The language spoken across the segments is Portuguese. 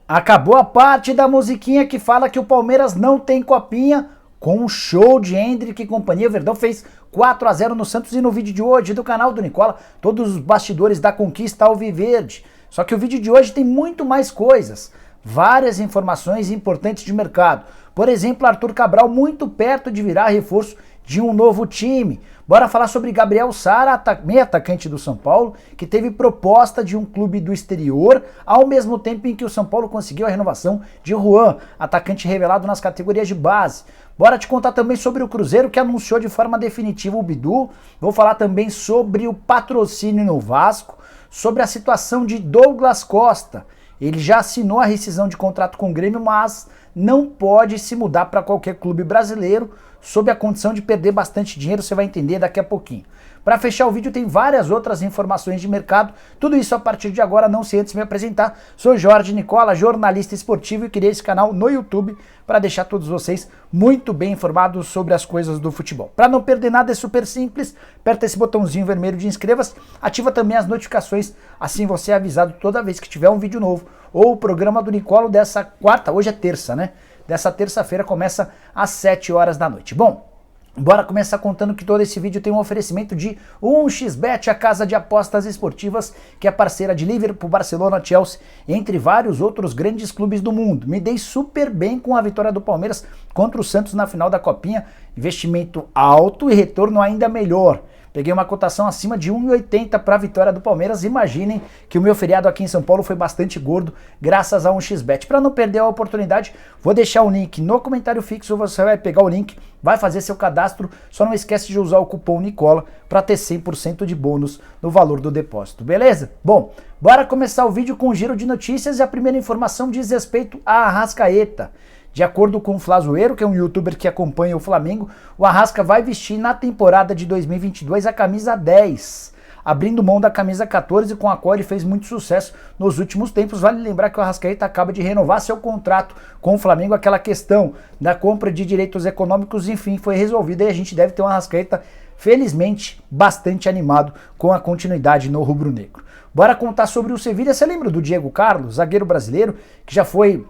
Acabou a parte da musiquinha que fala que o Palmeiras não tem copinha, com um show de Hendrick e companhia. O Verdão fez 4-0 no Santos, e no vídeo de hoje do canal do Nicola, todos os bastidores da conquista alviverde. Só que o vídeo de hoje tem muito mais coisas, várias informações importantes de mercado. Por exemplo, Arthur Cabral muito perto de virar reforço de um novo time. Bora falar sobre Gabriel Sara, meio atacante do São Paulo, que teve proposta de um clube do exterior, ao mesmo tempo em que o São Paulo conseguiu a renovação de Juan, atacante revelado nas categorias de base. Bora te contar também sobre o Cruzeiro, que anunciou de forma definitiva o Bidu. Vou falar também sobre o patrocínio no Vasco, sobre a situação de Douglas Costa. Ele já assinou a rescisão de contrato com o Grêmio, mas não pode se mudar para qualquer clube brasileiro, sob a condição de perder bastante dinheiro. Você vai entender daqui a pouquinho. Para fechar o vídeo tem várias outras informações de mercado, tudo isso a partir de agora. Não sei antes de me apresentar, sou Jorge Nicola, jornalista esportivo, e criei esse canal no YouTube para deixar todos vocês muito bem informados sobre as coisas do futebol. Para não perder nada é super simples, aperta esse botãozinho vermelho de inscreva-se, ativa também as notificações, assim você é avisado toda vez que tiver um vídeo novo, ou o programa do Nicola dessa quarta, hoje é terça, né? Dessa terça-feira começa às 7 horas da noite. Bom, bora começar contando que todo esse vídeo tem um oferecimento de 1xBet, a casa de apostas esportivas que é parceira de Liverpool, Barcelona, Chelsea, entre vários outros grandes clubes do mundo. Me dei super bem com a vitória do Palmeiras contra o Santos na final da Copinha, investimento alto e retorno ainda melhor. Peguei uma cotação acima de 1,80 para a vitória do Palmeiras. Imaginem que o meu feriado aqui em São Paulo foi bastante gordo, graças a 1xBet. Para não perder a oportunidade, vou deixar o link no comentário fixo. Você vai pegar o link, vai fazer seu cadastro. Só não esquece de usar o cupom Nicola para ter 100% de bônus no valor do depósito, beleza? Bom, bora começar o vídeo com um giro de notícias, e a primeira informação diz respeito a Arrascaeta. De acordo com o Flazoeiro, que é um youtuber que acompanha o Flamengo, o Arrasca vai vestir na temporada de 2022 a camisa 10, abrindo mão da camisa 14, com a qual ele fez muito sucesso nos últimos tempos. Vale lembrar que o Arrascaeta acaba de renovar seu contrato com o Flamengo, aquela questão da compra de direitos econômicos, enfim, foi resolvida, e a gente deve ter um Arrascaeta, felizmente, bastante animado com a continuidade no rubro-negro. Bora contar sobre o Sevilha. Você lembra do Diego Carlos, zagueiro brasileiro, que já foi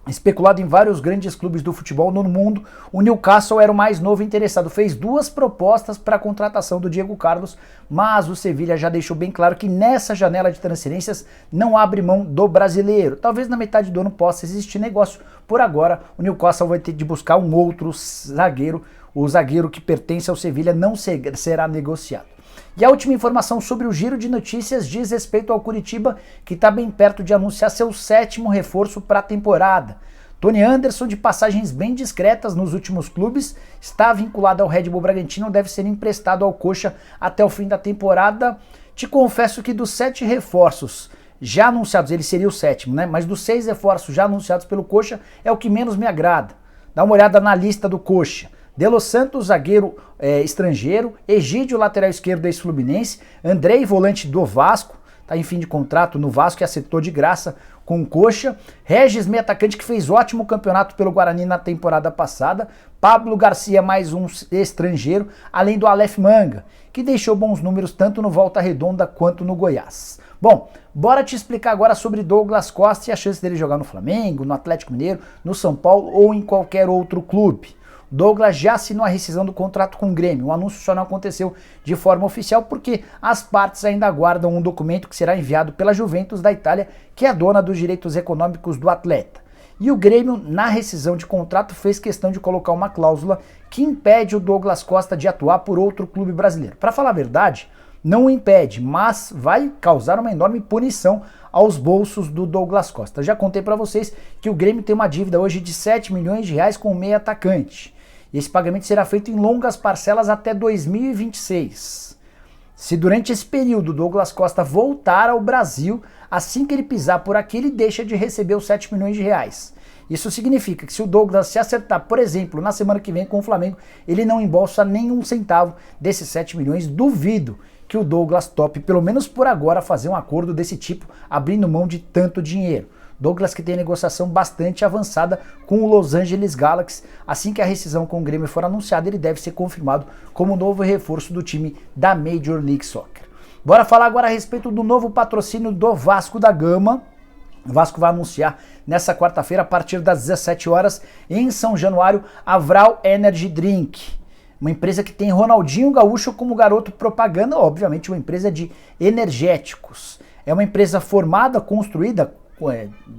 especulado em vários grandes clubes do futebol no mundo? O Newcastle era o mais novo interessado, fez 2 propostas para a contratação do Diego Carlos, mas o Sevilha já deixou bem claro que nessa janela de transferências não abre mão do brasileiro. Talvez na metade do ano possa existir negócio. Por agora, o Newcastle vai ter de buscar um outro zagueiro. O zagueiro que pertence ao Sevilha não será negociado. E a última informação sobre o giro de notícias diz respeito ao Curitiba, que está bem perto de anunciar seu 7º reforço para a temporada. Tony Anderson, de passagens bem discretas nos últimos clubes, está vinculado ao Red Bull Bragantino, deve ser emprestado ao Coxa até o fim da temporada. Te confesso que dos 7 reforços já anunciados, ele seria o 7º, né? Mas dos 6 reforços já anunciados pelo Coxa, é o que menos me agrada. Dá uma olhada na lista do Coxa. De Los Santos, zagueiro estrangeiro, Egídio, lateral esquerdo ex-Fluminense, Andrei, volante do Vasco, está em fim de contrato no Vasco e acertou de graça com o Coxa, Regis, meio atacante, que fez ótimo campeonato pelo Guarani na temporada passada, Pablo Garcia, mais um estrangeiro, além do Aleph Manga, que deixou bons números tanto no Volta Redonda quanto no Goiás. Bom, bora te explicar agora sobre Douglas Costa e a chance dele jogar no Flamengo, no Atlético Mineiro, no São Paulo ou em qualquer outro clube. Douglas já assinou a rescisão do contrato com o Grêmio. O anúncio só não aconteceu de forma oficial porque as partes ainda aguardam um documento que será enviado pela Juventus da Itália, que é a dona dos direitos econômicos do atleta. E o Grêmio, na rescisão de contrato, fez questão de colocar uma cláusula que impede o Douglas Costa de atuar por outro clube brasileiro. Para falar a verdade, não o impede, mas vai causar uma enorme punição aos bolsos do Douglas Costa. Já contei para vocês que o Grêmio tem uma dívida hoje de 7 milhões de reais com o meio atacante. Esse pagamento será feito em longas parcelas até 2026. Se durante esse período Douglas Costa voltar ao Brasil, assim que ele pisar por aqui, ele deixa de receber os 7 milhões de reais. Isso significa que se o Douglas se acertar, por exemplo, na semana que vem com o Flamengo, ele não embolsa nenhum centavo desses 7 milhões. Duvido que o Douglas tope, pelo menos por agora, fazer um acordo desse tipo, abrindo mão de tanto dinheiro. Douglas, que tem negociação bastante avançada com o Los Angeles Galaxy. Assim que a rescisão com o Grêmio for anunciada, ele deve ser confirmado como novo reforço do time da Major League Soccer. Bora falar agora a respeito do novo patrocínio do Vasco da Gama. O Vasco vai anunciar nessa quarta-feira, a partir das 17 horas, em São Januário, a Vral Energy Drink. Uma empresa que tem Ronaldinho Gaúcho como garoto propaganda, obviamente uma empresa de energéticos. É uma empresa formada, construída,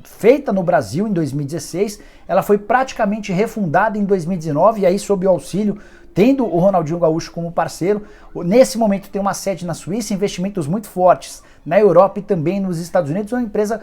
feita no Brasil em 2016. Ela foi praticamente refundada em 2019, e aí sob o auxílio, tendo o Ronaldinho Gaúcho como parceiro. Nesse momento tem uma sede na Suíça, investimentos muito fortes na Europa e também nos Estados Unidos. Uma empresa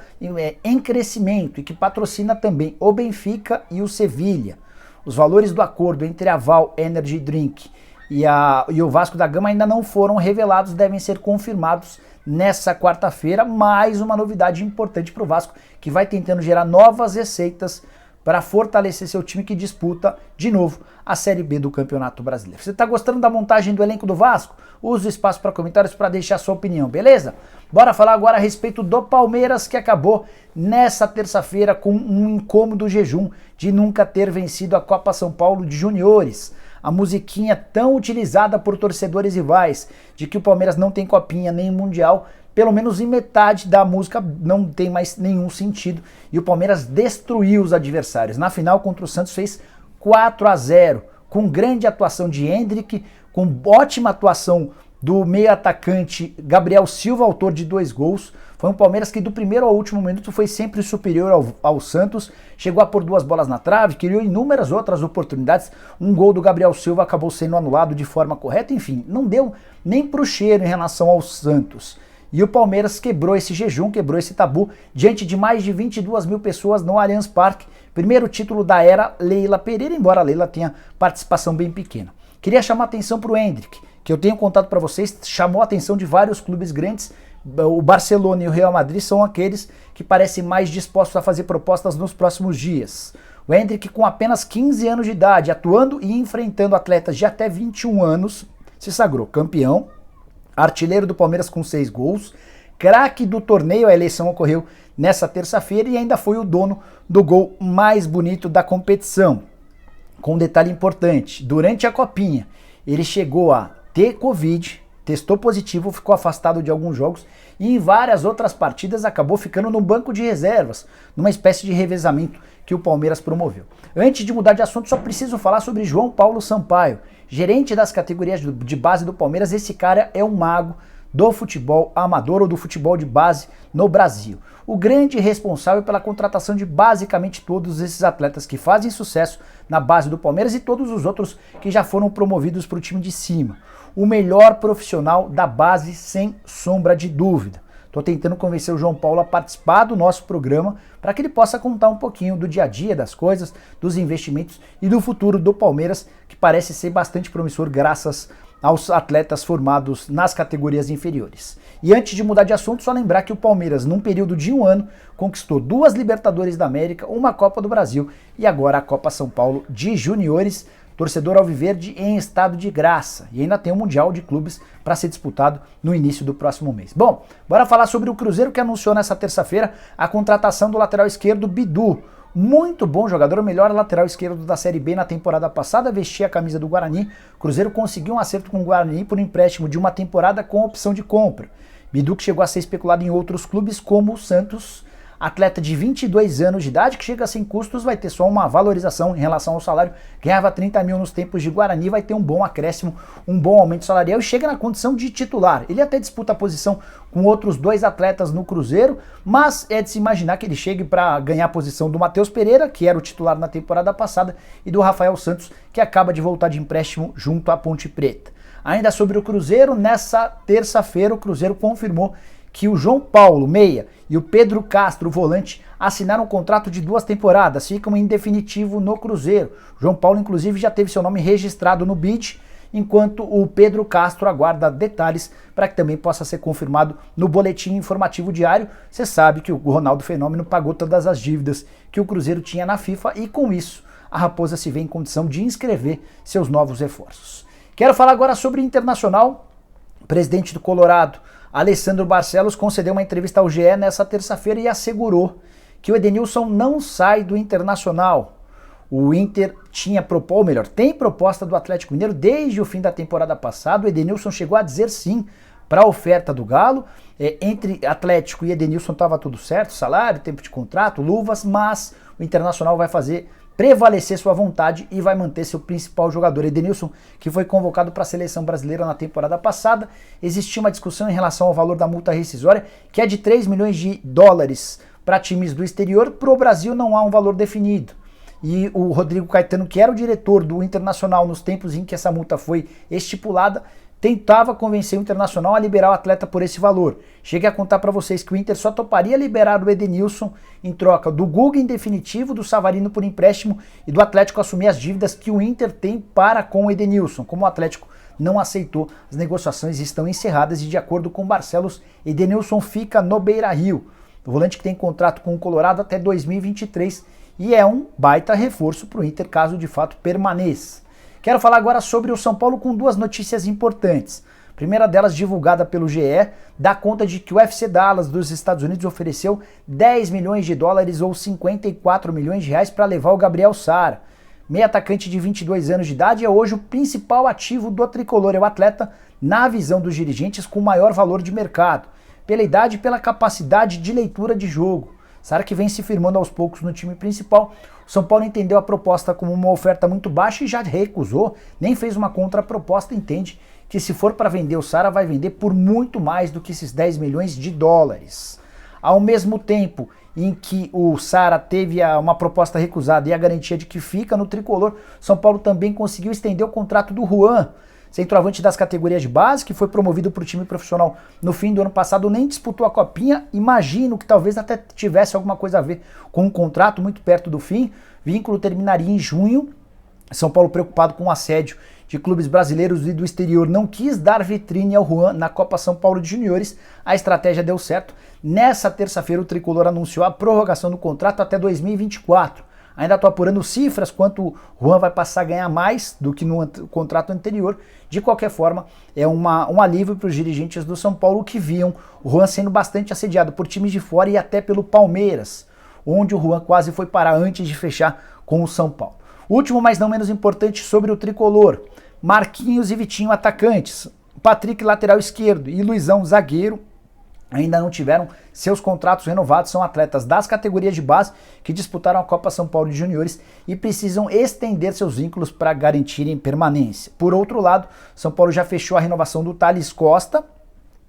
em crescimento e que patrocina também o Benfica e o Sevilha. Os valores do acordo entre a Vral Energy Drink e o Vasco da Gama ainda não foram revelados, devem ser confirmados nessa quarta-feira. Mais uma novidade importante para o Vasco, que vai tentando gerar novas receitas para fortalecer seu time, que disputa de novo a Série B do Campeonato Brasileiro. Você está gostando da montagem do elenco do Vasco? Use o espaço para comentários para deixar sua opinião, beleza? Bora falar agora a respeito do Palmeiras, que acabou nessa terça-feira com um incômodo jejum de nunca ter vencido a Copa São Paulo de Juniores. A musiquinha tão utilizada por torcedores rivais de que o Palmeiras não tem copinha nem mundial, pelo menos em metade da música não tem mais nenhum sentido, e o Palmeiras destruiu os adversários. Na final contra o Santos fez 4-0, com grande atuação de Hendrick, com ótima atuação do meio atacante Gabriel Silva, autor de 2 gols. Foi um Palmeiras que do primeiro ao último minuto foi sempre superior ao Santos, chegou a pôr 2 bolas na trave, criou inúmeras outras oportunidades. Um gol do Gabriel Silva acabou sendo anulado de forma correta, enfim, não deu nem pro cheiro em relação ao Santos. E o Palmeiras quebrou esse jejum, quebrou esse tabu, diante de mais de 22 mil pessoas no Allianz Parque. Primeiro título da era Leila Pereira, embora a Leila tenha participação bem pequena. Queria chamar a atenção para o Hendrick, que eu tenho contado para vocês, chamou a atenção de vários clubes grandes. O Barcelona e o Real Madrid são aqueles que parecem mais dispostos a fazer propostas nos próximos dias. O Hendrick, com apenas 15 anos de idade, atuando e enfrentando atletas de até 21 anos, se sagrou campeão, artilheiro do Palmeiras com 6 gols, craque do torneio. A eleição ocorreu nessa terça-feira e ainda foi o dono do gol mais bonito da competição. Com um detalhe importante, durante a Copinha, ele chegou a ter Covid, testou positivo, ficou afastado de alguns jogos e em várias outras partidas acabou ficando no banco de reservas, numa espécie de revezamento que o Palmeiras promoveu. Antes de mudar de assunto, só preciso falar sobre João Paulo Sampaio, gerente das categorias de base do Palmeiras. Esse cara é um mago do futebol amador ou do futebol de base no Brasil. O grande responsável pela contratação de basicamente todos esses atletas que fazem sucesso na base do Palmeiras e todos os outros que já foram promovidos para o time de cima. O melhor profissional da base, sem sombra de dúvida. Estou tentando convencer o João Paulo a participar do nosso programa para que ele possa contar um pouquinho do dia a dia, das coisas, dos investimentos e do futuro do Palmeiras, que parece ser bastante promissor graças aos atletas formados nas categorias inferiores. E antes de mudar de assunto, só lembrar que o Palmeiras, num período de 1 ano, conquistou 2 Libertadores da América, uma Copa do Brasil e agora a Copa São Paulo de Juniores. Torcedor alviverde em estado de graça. E ainda tem o Mundial de Clubes para ser disputado no início do próximo mês. Bom, bora falar sobre o Cruzeiro, que anunciou nessa terça-feira a contratação do lateral esquerdo Bidu. Muito bom jogador, o melhor lateral esquerdo da Série B na temporada passada, vestia a camisa do Guarani. O Cruzeiro conseguiu um acerto com o Guarani por empréstimo de uma temporada com opção de compra. Bidu, que chegou a ser especulado em outros clubes como o Santos. Atleta de 22 anos de idade, que chega sem custos, vai ter só uma valorização em relação ao salário. Ganhava 30 mil nos tempos de Guarani, vai ter um bom acréscimo, um bom aumento salarial e chega na condição de titular. Ele até disputa a posição com outros 2 atletas no Cruzeiro, mas é de se imaginar que ele chegue para ganhar a posição do Matheus Pereira, que era o titular na temporada passada, e do Rafael Santos, que acaba de voltar de empréstimo junto à Ponte Preta. Ainda sobre o Cruzeiro, nessa terça-feira o Cruzeiro confirmou que o João Paulo, meia, e o Pedro Castro, volante, assinaram um contrato de 2 temporadas, ficam em definitivo no Cruzeiro. João Paulo, inclusive, já teve seu nome registrado no BID, enquanto o Pedro Castro aguarda detalhes para que também possa ser confirmado no boletim informativo diário. Você sabe que o Ronaldo Fenômeno pagou todas as dívidas que o Cruzeiro tinha na FIFA e com isso a Raposa se vê em condição de inscrever seus novos reforços. Quero falar agora sobre o Internacional. O presidente do Colorado, Alessandro Barcelos, concedeu uma entrevista ao GE nessa terça-feira e assegurou que o Edenilson não sai do Internacional. O Inter tem proposta do Atlético Mineiro desde o fim da temporada passada. O Edenilson chegou a dizer sim para a oferta do Galo, entre Atlético e Edenilson estava tudo certo, salário, tempo de contrato, luvas, mas o Internacional vai fazer prevalecer sua vontade e vai manter seu principal jogador, Edenilson, que foi convocado para a seleção brasileira na temporada passada. Existia uma discussão em relação ao valor da multa rescisória, que é de 3 milhões de dólares para times do exterior. Para o Brasil não há um valor definido. E o Rodrigo Caetano, que era o diretor do Internacional nos tempos em que essa multa foi estipulada, tentava convencer o Internacional a liberar o atleta por esse valor. Cheguei a contar para vocês que o Inter só toparia liberar o Edenilson em troca do Guga em definitivo, do Savarino por empréstimo e do Atlético assumir as dívidas que o Inter tem para com o Edenilson. Como o Atlético não aceitou, as negociações estão encerradas e, de acordo com Barcelos, Edenilson fica no Beira-Rio. O volante que tem contrato com o Colorado até 2023 e é um baita reforço para o Inter caso de fato permaneça. Quero falar agora sobre o São Paulo com duas notícias importantes. A primeira delas, divulgada pelo GE, dá conta de que o FC Dallas dos Estados Unidos ofereceu 10 milhões de dólares ou 54 milhões de reais para levar o Gabriel Sara. Meio atacante de 22 anos de idade é hoje o principal ativo do tricolor, é o atleta, na visão dos dirigentes, com maior valor de mercado, pela idade e pela capacidade de leitura de jogo. Sara, que vem se firmando aos poucos no time principal. O São Paulo entendeu a proposta como uma oferta muito baixa e já recusou, nem fez uma contraproposta, entende que se for para vender o Sara, vai vender por muito mais do que esses 10 milhões de dólares. Ao mesmo tempo em que o Sara teve uma proposta recusada e a garantia de que fica no tricolor, São Paulo também conseguiu estender o contrato do Juan, centroavante das categorias de base, que foi promovido para o time profissional no fim do ano passado, nem disputou a Copinha. Imagino que talvez até tivesse alguma coisa a ver com um contrato muito perto do fim. Vínculo terminaria em junho. São Paulo, preocupado com o assédio de clubes brasileiros e do exterior, não quis dar vitrine ao Juan na Copa São Paulo de Juniores. A estratégia deu certo. Nessa terça-feira o tricolor anunciou a prorrogação do contrato até 2024. Ainda estou apurando cifras quanto o Juan vai passar a ganhar mais do que no contrato anterior. De qualquer forma, é um alívio para os dirigentes do São Paulo que viam o Juan sendo bastante assediado por times de fora e até pelo Palmeiras, onde o Juan quase foi parar antes de fechar com o São Paulo. Último, mas não menos importante, sobre o tricolor. Marquinhos e Vitinho, atacantes. Patrick, lateral esquerdo, e Luizão, zagueiro, ainda não tiveram seus contratos renovados. São atletas das categorias de base que disputaram a Copa São Paulo de Juniores e precisam estender seus vínculos para garantirem permanência. Por outro lado, São Paulo já fechou a renovação do Thales Costa,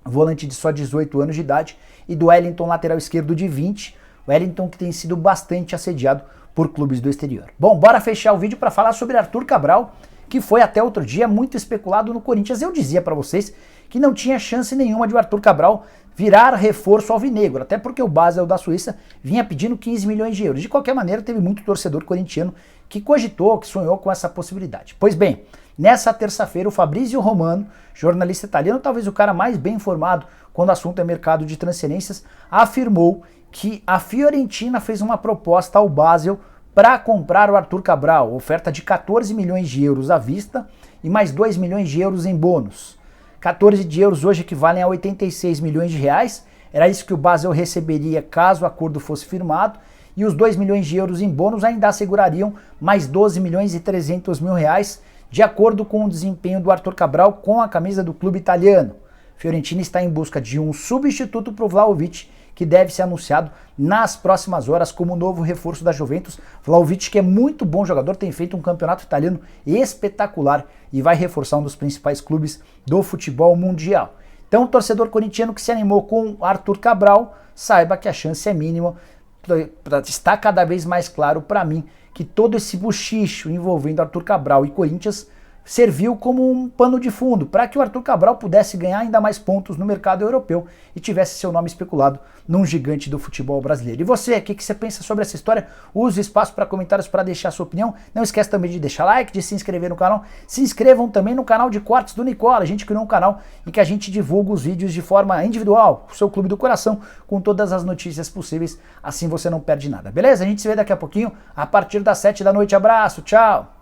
volante de só 18 anos de idade, e do Wellington, lateral esquerdo de 20. Wellington, que tem sido bastante assediado por clubes do exterior. Bom, bora fechar o vídeo para falar sobre Arthur Cabral, que foi até outro dia muito especulado no Corinthians. Eu dizia para vocês que não tinha chance nenhuma de o Arthur Cabral virar reforço alvinegro, até porque o Basel da Suíça vinha pedindo 15 milhões de euros. De qualquer maneira, teve muito torcedor corintiano que cogitou, que sonhou com essa possibilidade. Pois bem, nessa terça-feira, o Fabrizio Romano, jornalista italiano, talvez o cara mais bem informado quando o assunto é mercado de transferências, afirmou que a Fiorentina fez uma proposta ao Basel para comprar o Arthur Cabral, oferta de 14 milhões de euros à vista e mais 2 milhões de euros em bônus. 14 de euros hoje equivalem a 86 milhões de reais, era isso que o Basel receberia caso o acordo fosse firmado, e os 2 milhões de euros em bônus ainda assegurariam mais 12 milhões e 300 mil reais, de acordo com o desempenho do Arthur Cabral com a camisa do clube italiano. Fiorentina está em busca de um substituto para o Vlahovic, que deve ser anunciado nas próximas horas como novo reforço da Juventus. Vlahovic, que é muito bom jogador, tem feito um campeonato italiano espetacular e vai reforçar um dos principais clubes do futebol mundial. Então, o torcedor corintiano que se animou com Arthur Cabral, saiba que a chance é mínima. Está cada vez mais claro para mim que todo esse buchicho envolvendo Arthur Cabral e Corinthians serviu como um pano de fundo para que o Arthur Cabral pudesse ganhar ainda mais pontos no mercado europeu e tivesse seu nome especulado num gigante do futebol brasileiro. E você, o que você pensa sobre essa história? Use o espaço para comentários para deixar sua opinião. Não esquece também de deixar like, de se inscrever no canal. Se inscrevam também no canal de cortes do Nicola. A gente criou um canal em que a gente divulga os vídeos de forma individual, o seu clube do coração, com todas as notícias possíveis. Assim você não perde nada, beleza? A gente se vê daqui a pouquinho, a partir das 7 da noite. Abraço, tchau!